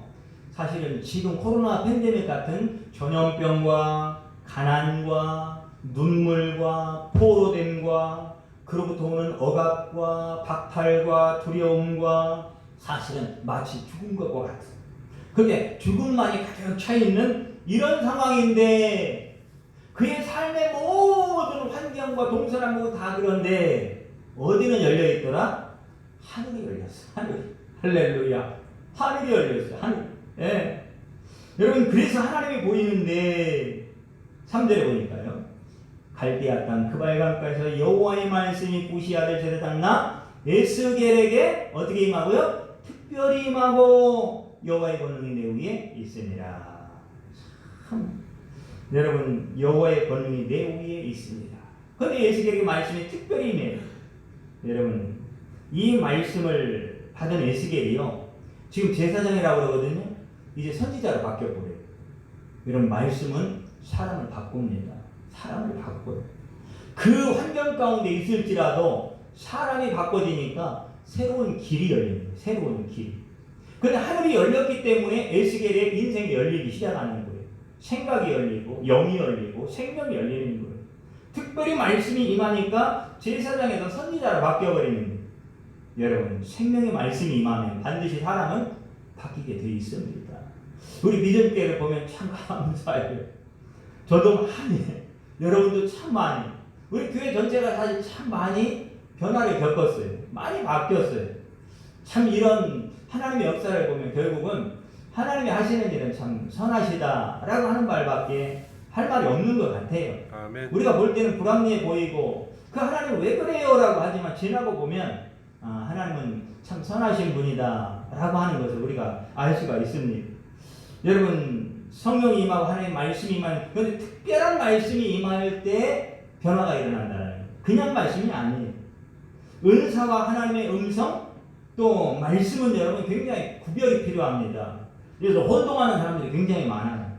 사실은 지금 코로나 팬데믹 같은 전염병과 가난과 눈물과 포로됨과 그로부터 오는 억압과 박탈과 두려움과 사실은 마치 죽은 것과 같은, 그게 죽음만이 가득 차 있는 이런 상황인데 그의 삶의 모든 환경과 동서남북 다 그런데 어디는 열려 있더라? 하늘이 열렸어. 하늘. 할렐루야. 하늘이 열렸어. 하늘. 예. 여러분 그래서 하나님이 보이는데 3절에 보니까요. 갈대아 땅 그발강가에서 여호와의 말씀이 구시 아들 제사장 에스겔에게 어떻게 임하고요? 특별히 임하고 여호와의 권능이 내 위에 있으니라. 참, 여러분 여호와의 권능이 내 위에 있습니다. 그런데 에스겔에게 말씀이 특별히 임해요. 여러분 이 말씀을 받은 에스겔이요, 지금 제사장이라고 그러거든요. 이제 선지자로 바뀌어버려요. 이런 말씀은 사람을 바꿉니다. 사람을 바꿔요. 그 환경 가운데 있을지라도 사람이 바꿔지니까 새로운 길이 열립니다. 새로운 길. 그런데 하늘이 열렸기 때문에 에스겔의 인생이 열리기 시작하는 거예요. 생각이 열리고 영이 열리고 생명이 열리는 거예요. 특별히 말씀이 임하니까 제사장에서 선지자로 바뀌어버리는 거예요. 여러분 생명의 말씀이 임하면 반드시 사람은 바뀌게 되어 있습니다. 우리 믿음교회를 보면 참 감사해요. 저도 많이, 여러분도 참 많이, 우리 교회 전체가 사실 참 많이 변화를 겪었어요. 많이 바뀌었어요. 참 이런 하나님의 역사를 보면 결국은 하나님이 하시는 일은 참 선하시다라고 하는 말밖에 할 말이 없는 것 같아요. 아멘. 우리가 볼 때는 불합리해 보이고 그 하나님 왜 그래요? 라고 하지만 지나고 보면 하나님은 참 선하신 분이다 라고 하는 것을 우리가 알 수가 있습니다. 여러분 성령이 임하고 하나님의 말씀이 임하는, 그런데 특별한 말씀이 임할 때 변화가 일어난다는 거예요. 그냥 말씀이 아니에요. 은사와 하나님의 음성 또 말씀은 여러분 굉장히 구별이 필요합니다. 그래서 혼동하는 사람들이 굉장히 많아요.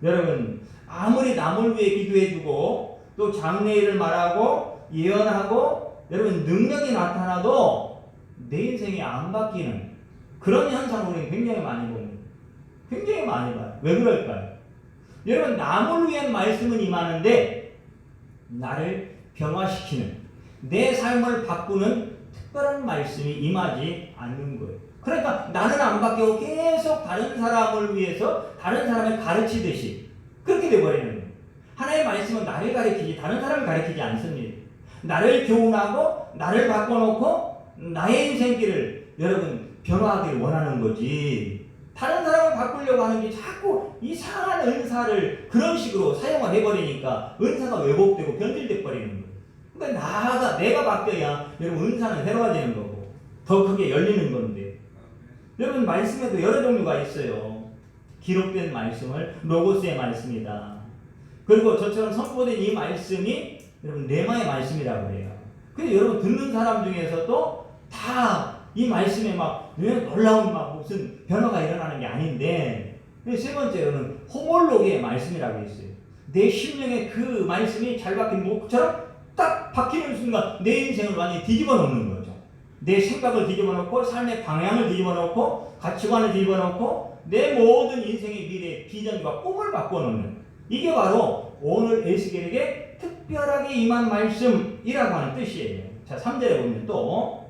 여러분 아무리 남을 위해 기도해주고 또 장래일을 말하고 예언하고 여러분 능력이 나타나도 내 인생이 안 바뀌는 그런 현상을 우리는 굉장히 많이 봅니다. 굉장히 많이 봐요. 왜 그럴까요? 여러분 남을 위한 말씀은 임하는데 나를 변화시키는 내 삶을 바꾸는 특별한 말씀이 임하지 않는 거예요. 그러니까 나는 안 바뀌고 계속 다른 사람을 위해서 다른 사람을 가르치듯이 그렇게 돼버리는 거예요. 하나님의 말씀은 나를 가르치지 다른 사람을 가르치지 않습니다. 나를 교훈하고 나를 바꿔놓고 나의 인생길을 여러분 변화하기를 원하는 거지, 다른 사람을 바꾸려고 하는 게 자꾸 이상한 은사를 그런 식으로 사용을 해버리니까 은사가 왜곡되고 변질돼 버리는 거예요. 그러니까 내가 바뀌어야 여러분 은사는 새로워지는 거고 더 크게 열리는 건데, 여러분 말씀에도 여러 종류가 있어요. 기록된 말씀을 로고스의 말씀이다. 그리고 저처럼 선포된 이 말씀이 여러분 레마의 말씀이라고 해요. 근데 여러분 듣는 사람 중에서도 다 이 말씀에 막 놀라운 막 무슨 변화가 일어나는 게 아닌데, 세 번째로는 호몰로기의 말씀이라고 있어요. 내 심령에 그 말씀이 잘 박힌 목처럼 딱 박히는 순간 내 인생을 완전히 뒤집어 놓는 거죠. 내 생각을 뒤집어 놓고 삶의 방향을 뒤집어 놓고 가치관을 뒤집어 놓고 내 모든 인생의 미래 비전과 꿈을 바꿔 놓는, 이게 바로 오늘 에스겔에게 특별하게 임한 말씀이라고 하는 뜻이에요. 자, 3절에 보면 또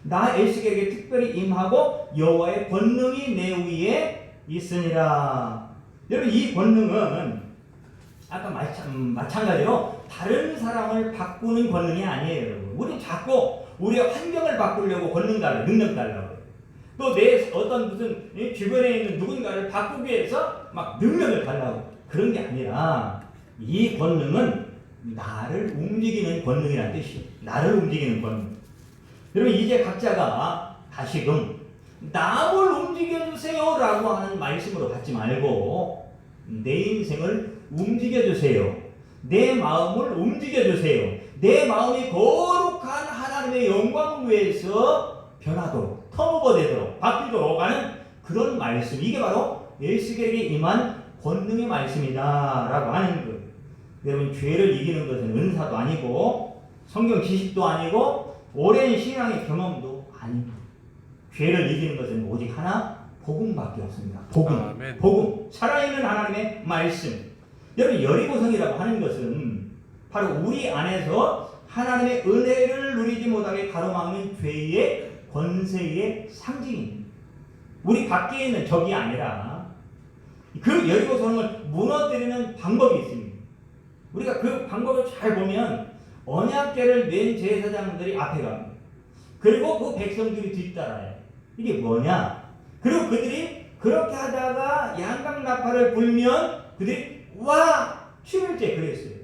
나 에스겔에게 특별히 임하고 여호와의 권능이 내 위에 있으니라. 여러분 이 권능은 아까 마찬가지로 다른 사람을 바꾸는 권능이 아니에요. 여러분 우리 자꾸 우리의 환경을 바꾸려고 권능 달라, 능력 달라고, 또 내 어떤 무슨 주변에 있는 누군가를 바꾸기 위해서 막 능력을 달라고, 그런 게 아니라 이 권능은 나를 움직이는 권능이라는 뜻이에요. 나를 움직이는 권능. 여러분 이제 각자가 다시금 남을 움직여주세요 라고 하는 말씀으로 갖지 말고 내 인생을 움직여주세요, 내 마음을 움직여주세요, 내 마음이 거룩한 하나님의 영광을 위해서 변하도록, 턴오버되도록, 바뀌도록 하는 그런 말씀, 이게 바로 에스겔에게 임한 권능의 말씀이다 라고 하는 거예요. 여러분 죄를 이기는 것은 은사도 아니고 성경 지식도 아니고 오랜 신앙의 경험도 아니고, 죄를 이기는 것은 오직 하나, 복음밖에 없습니다. 복음. 아멘. 복음. 살아있는 하나님의 말씀. 여러분 여리고성이라고 하는 것은 바로 우리 안에서 하나님의 은혜를 누리지 못하게 가로막는 죄의 권세의 상징입니다. 우리 밖에 있는 적이 아니라 그 여리고성을 무너뜨리는 방법이 있습니다. 우리가 그 방법을 잘 보면 언약궤를 낸 제사장들이 앞에 갑니다. 그리고 그 백성들이 뒤따라요. 이게 뭐냐? 그리고 그들이 그렇게 하다가 양강나팔을 불면 그들이 와! 7일째 그랬어요.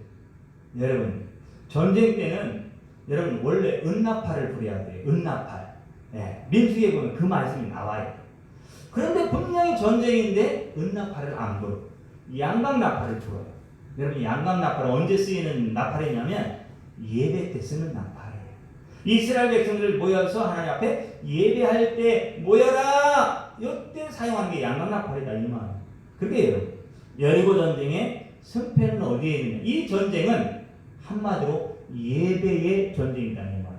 여러분 전쟁 때는 여러분 원래 은나팔을 불어야 돼요. 은나팔. 예, 민수기에 보면 그 말씀이 나와요. 그런데 분명히 전쟁인데 은나팔을 안 불어. 양강나팔을 불어요. 여러분 양강나팔은 언제 쓰이는 나팔이냐면 예배 때 쓰는 나팔이에요. 이스라엘 백성들 모여서 하나님 앞에 예배할 때 모여라! 이때 사용하는 게 양강나팔이다 이 말. 그게 여리고 전쟁의 승패는 어디에 있느냐? 이 전쟁은 한마디로 예배의 전쟁이다 이 말.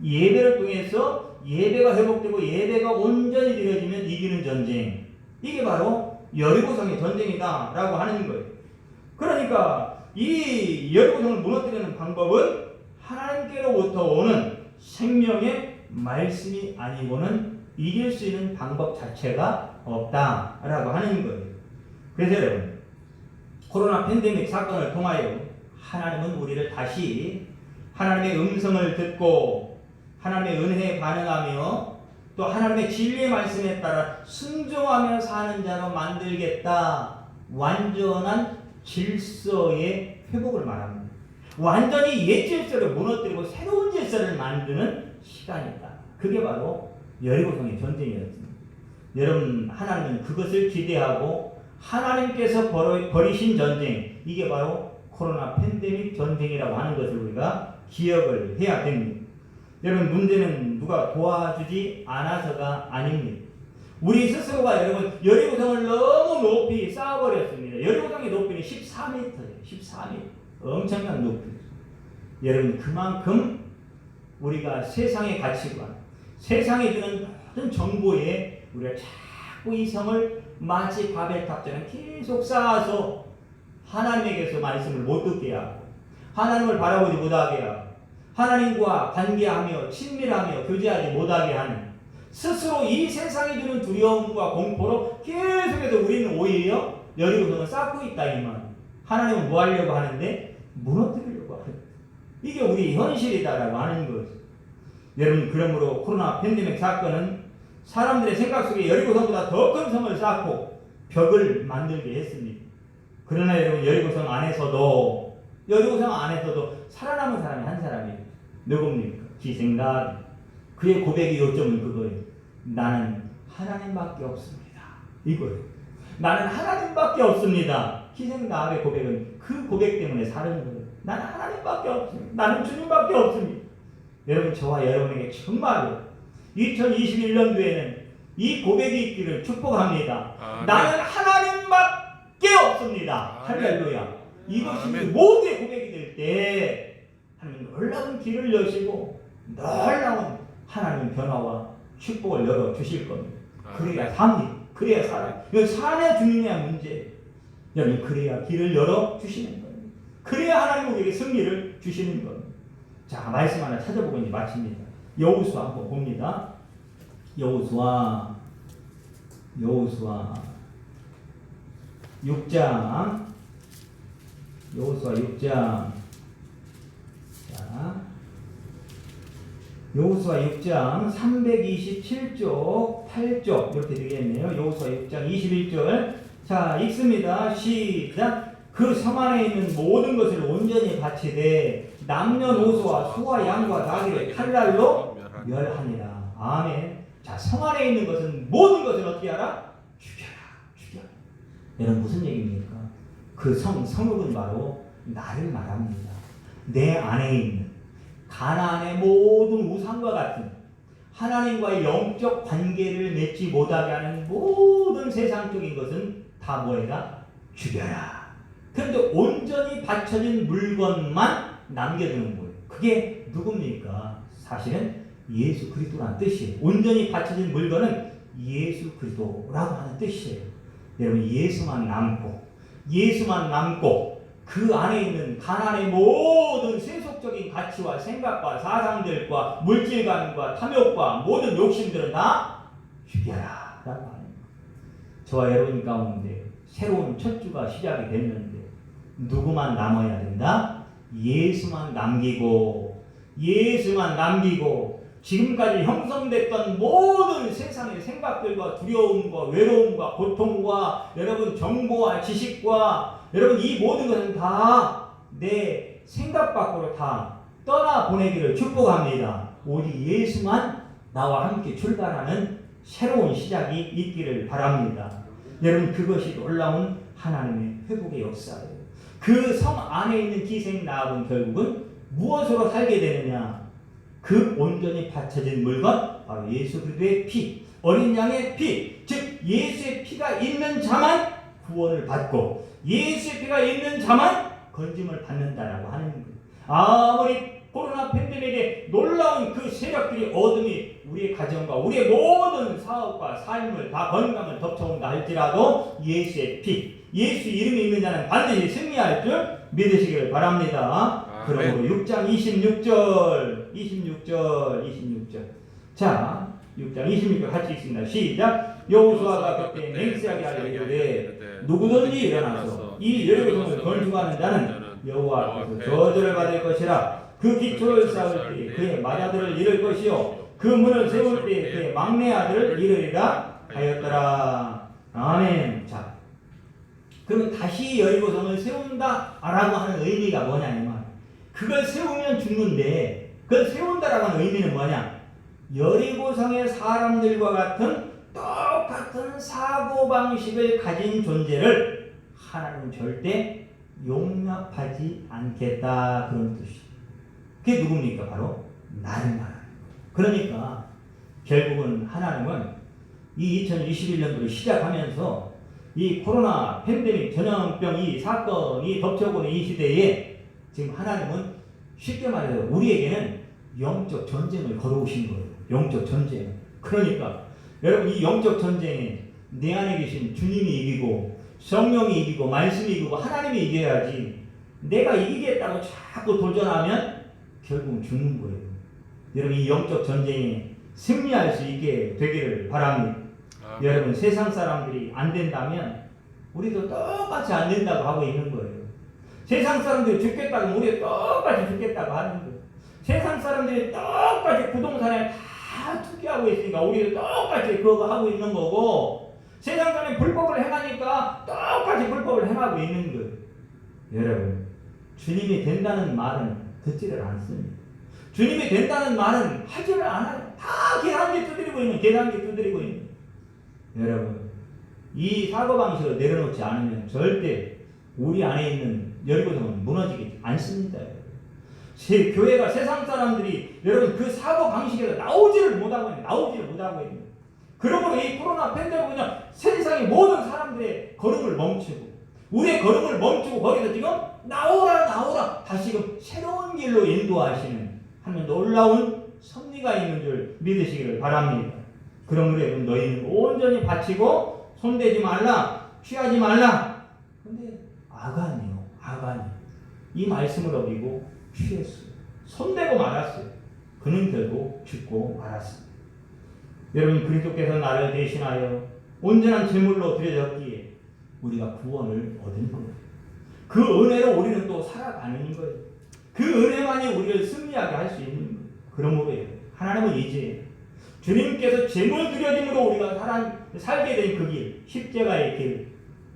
예배를 통해서 예배가 회복되고 예배가 온전히 드려지면 이기는 전쟁. 이게 바로 여리고성의 전쟁이다 라고 하는 거예요. 그러니까 이 여리고성을 무너뜨리는 방법은 하나님께로부터 오는 생명의 말씀이 아니고는 이길 수 있는 방법 자체가 없다라고 하는 거예요. 그래서 여러분 코로나 팬데믹 사건을 통하여 하나님은 우리를 다시 하나님의 음성을 듣고 하나님의 은혜에 반응하며 또 하나님의 진리의 말씀에 따라 순종하며 사는 자로 만들겠다. 완전한 질서의 회복을 말합니다. 완전히 옛 질서를 무너뜨리고 새로운 질서를 만드는 시간이다. 그게 바로 여리고성의 전쟁이었습니다. 여러분 하나님은 그것을 기대하고 하나님께서 벌이신 전쟁, 이게 바로 코로나 팬데믹 전쟁이라고 하는 것을 우리가 기억을 해야 됩니다. 여러분 문제는 누가 도와주지 않아서가 아닙니다. 우리 스스로가 여러분 여리고성을 너무 높이 쌓아버렸습니다. 여리고성의 높이는 14m예요. 14m. 엄청난 높이. 여러분 그만큼 우리가 세상의 가치관, 세상이 주는 모든 정보에 우리가 자꾸 이 성을 마치 바벨탑처럼 계속 쌓아서 하나님에게서 말씀을 못 듣게 하고 하나님을 바라보지 못하게 하고 하나님과 관계하며 친밀하며 교제하지 못하게 하는, 스스로 이 세상이 주는 두려움과 공포로 계속해서 우리는 오히려 여리고성을 쌓고 있다 이 말. 하나님은 뭐 하려고 하는데? 무너뜨리려고 하는. 이게 우리 현실이다라고 하는 거죠. 여러분, 그러므로 코로나 팬데믹 사건은 사람들의 생각 속에 여리고성보다 더 큰 성을 쌓고 벽을 만들게 했습니다. 그러나 여러분, 여리고성 안에서도 살아남은 사람이 한 사람이에요. 누굽니까? 기생가비. 그의 고백의 요점은 그거예요. 나는 하나님밖에 없습니다. 이거예요. 나는 하나님밖에 없습니다. 기생가비의 고백은 그 고백 때문에 사는 거예요. 나는 하나님밖에 없습니다. 나는 주님밖에 없습니다. 여러분, 저와 여러분에게 정말로 2021년도에는 이 고백이 있기를 축복합니다. 나는 하나님밖에 없습니다. 할렐루야. 이것이 모두의 고백이 될 때 하나님 놀라운 길을 여시고 놀라운 하나님 변화와 축복을 열어주실 겁니다. 그래야 삽니다. 그래야 살아요. 이건 산의 주님의 문제. 여러분, 그래야 길을 열어주시는 겁니다. 그래야 하나님 우리에게 승리를 주시는 겁니다. 자, 말씀 하나 찾아보고 이제 마칩니다. 여호수아 한번 봅니다. 여호수아 6장. 자, 여호수아 6장 327쪽 8쪽 이렇게 되겠네요. 여호수아 6장 21절. 자, 읽습니다. 시작. 그 성 안에 있는 모든 것을 온전히 바치되 남녀노소와 소와 양과 나귀를 칼날로 멸하니라. 아멘. 자, 성 안에 있는 것은 모든 것을 어떻게 하라? 죽여라. 여러분, 무슨 얘기입니까? 그 성읍은 바로 나를 말합니다. 내 안에 있는 가나안의 모든 우상과 같은 하나님과의 영적 관계를 맺지 못하게 하는 모든 세상적인 것은 다 뭐해라? 죽여라. 그런데 온전히 바쳐진 물건만 남겨두는 거예요. 그게 누굽니까? 사실은 예수 그리스도라는 뜻이에요. 온전히 바쳐진 물건은 예수 그리스도라고 하는 뜻이에요. 여러분, 예수만 남고 그 안에 있는 가나안의 모든 세속적인 가치와 생각과 사상들과 물질관과 탐욕과 모든 욕심들은 다 죽여라 라고 하는 거예요. 저와 여러분 가운데 새로운 첫 주가 시작이 됐는데 누구만 남아야 된다? 예수만 남기고 지금까지 형성됐던 모든 세상의 생각들과 두려움과 외로움과 고통과 여러분 정보와 지식과 여러분 이 모든 것은 다 내 생각 밖으로 다 떠나보내기를 축복합니다. 오직 예수만 나와 함께 출발하는 새로운 시작이 있기를 바랍니다. 여러분, 그것이 놀라운 하나님의 회복의 역사예요. 그 성 안에 있는 기생 나합은 결국은 무엇으로 살게 되느냐? 그 온전히 바쳐진 물건, 바로 예수 그리스도의 피, 어린 양의 피, 즉 예수의 피가 있는 자만 구원을 받고 예수의 피가 있는 자만 건짐을 받는다라고 하는 거예요. 아무리 코로나 팬데믹에 놀라운 그 세력들이 어둠이 우리의 가정과 우리의 모든 사업과 삶을 다 건강을 덮쳐온다 할지라도 예수의 피, 예수 이름이 있는 자는 반드시 승리할 줄 믿으시기를 바랍니다. 그러므로 6장 26절. 자, 6장 26절 같이 읽습니다. 시작. 여호수아가 그때 맹세하게 하려 이르되 누구든지 일어나서 이 여리고성을 건축하는 자는 여호와 앞에서 저주를 받을 것이라. 그 기초를 쌓을 때 그의 맏아들을 잃을 것이요 그 문을 세울 때 그의 막내 아들을 잃으리라 하였더라. 아멘. 자, 그러면 다시 여리고성을 세운다라고 하는 의미가 뭐냐? 그걸 세우면 죽는데 그걸 세운다라고 하는 의미는 뭐냐? 여리고성의 사람들과 같은 똑같은 사고방식을 가진 존재를 하나님은 절대 용납하지 않겠다, 그런 뜻이에요. 그게 누굽니까? 바로 나를 말하는 거예요. 그러니까 결국은 하나님은 이 2021년도를 시작하면서 이 코로나 팬데믹 전염병 이 사건이 덮쳐오는 이 시대에 지금 하나님은 쉽게 말해서 우리에게는 영적 전쟁을 걸어오신 거예요. 영적 전쟁. 그러니까 여러분, 이 영적 전쟁에 내 안에 계신 주님이 이기고 성령이 이기고 말씀이 이기고 하나님이 이겨야지. 내가 이기겠다고 자꾸 도전하면 결국 죽는 거예요. 여러분 이 영적 전쟁에 승리할 수 있게 되기를 바랍니다. 여러분 세상 사람들이 안 된다면 우리도 똑같이 안 된다고 하고 있는 거예요. 세상 사람들이 죽겠다고 하면 우리도 똑같이 죽겠다고 하는 거예요. 세상 사람들이 똑같이 부동산에 다 투기하고 있으니까 우리도 똑같이 그거 하고 있는 거고, 세상 사람이 불법을 행하니까 똑같이 불법을 행하고 있는 거예요. 여러분 주님이 된다는 말은 듣지를 않습니다. 주님이 된다는 말은 하지를 않아요. 다 계산기 두드리고 있는 거예요. 여러분 이 사고방식을 내려놓지 않으면 절대 우리 안에 있는 여리고성은 무너지지 않습니다. 교회가 세상 사람들이 여러분 그 사고방식에서 나오지를 못하고 있는 그러므로 이 코로나 팬데믹은 세상의 모든 사람들의 걸음을 멈추고 우리의 걸음을 멈추고 거기서 지금 나오라 다시금 새로운 길로 인도하시는 하는 놀라운 섭리가 있는 줄 믿으시기를 바랍니다. 그러므로 여러분 너희는 온전히 바치고 손대지 말라, 취하지 말라. 근데 아간이 이 말씀을 어기고 취했어요. 손대고 말았어요. 그는 결국 죽고 말았습니다. 여러분 그리스도께서 나를 대신하여 온전한 제물로 드려졌기에 우리가 구원을 얻은 거예요. 그 은혜로 우리는 또 살아가는 거예요. 그 은혜만이 우리를 승리하게 할 수 있는 거예요. 그러므로 하나님은 이제 주님께서 제물 드려짐으로 우리가 살게 된 그 길, 십자가의 길,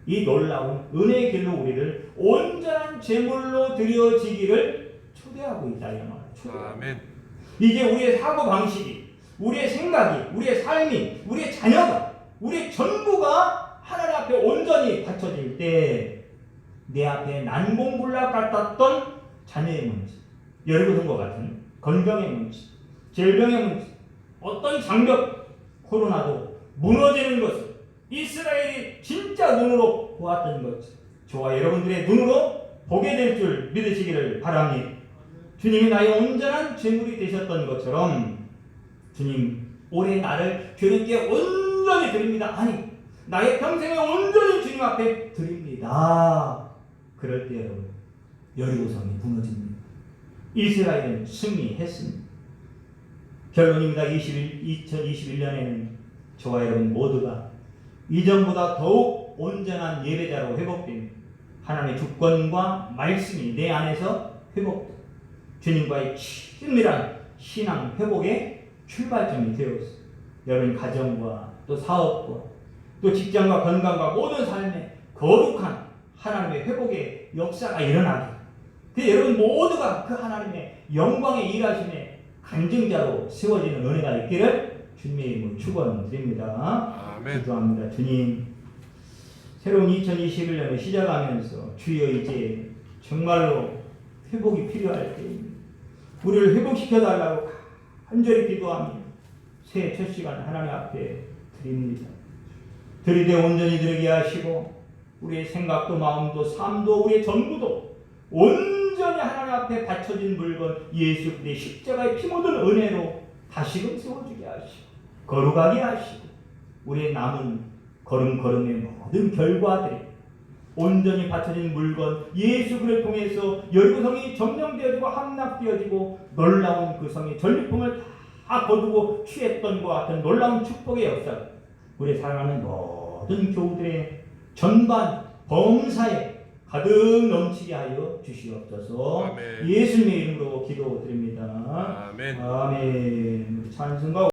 이 놀라운 은혜의 길로 우리를 온전한 제물로 드려지기를 초대하고 있다 이 말이에요. 아멘. 이제 우리의 사고 방식이, 우리의 생각이, 우리의 삶이, 우리의 자녀가, 우리의 전부가 하나님 앞에 온전히 바쳐질 때 내 앞에 난공불락 같았던 자녀의 문제, 여리고성과 같은 건강의 문제, 질병의 문제, 어떤 장벽, 코로나도 무너지는 것을 이스라엘이 진짜 눈으로 보았던 것, 저와 여러분들의 눈으로 보게 될 줄 믿으시기를 바랍니다. 주님이 나의 온전한 제물이 되셨던 것처럼 주님 올해 나를 주님께 온전히 드립니다. 아니 나의 평생을 온전히 주님 앞에 드립니다. 그럴 때 여러분 여리고성이 무너집니다. 이스라엘은 승리했습니다. 결론입니다. 2021년에는 저와 여러분 모두가 이전보다 더욱 온전한 예배자로 회복됩니다. 하나님의 주권과 말씀이 내 안에서 회복됩니다. 주님과의 친밀한 신앙 회복의 출발점이 되었습니다. 여러분 가정과 또 사업과 또 직장과 건강과 모든 삶에 거룩한 하나님의 회복의 역사가 일어나게, 여러분 모두가 그 하나님의 영광의 일하심의 간증자로 세워지는 은혜가 있기를 주님의 이름으로 축원드립니다. 아멘. 기도합니다. 주님, 새로운 2021년을 시작하면서 주여 이제 정말로 회복이 필요할 때입니다. 우리를 회복시켜달라고 간절히 기도합니다. 새해 첫 시간 하나님 앞에 드립니다. 들이대 온전히 들게 하시고 우리의 생각도 마음도 삶도 우리의 전부도 온전히 하나님 앞에 바쳐진 물건 예수 그리스도의 십자가의 피 묻은 은혜로 다시금 세워주게 하시고 거룩하게 하시고 우리의 남은 걸음걸음의 모든 결과들이 온전히 바쳐진 물건 예수 그리스도를 통해서 여리고성이 점령되어지고 함락되어지고 놀라운 그 성의 전리품을 다 거두고 취했던 것과 같은 놀라운 축복의 역사, 우리 사랑하는 모든 교우들의 전반 범사에 가득 넘치게 하여 주시옵소서. 아멘. 예수님의 이름으로 기도드립니다. 아멘. 아멘. 찬송가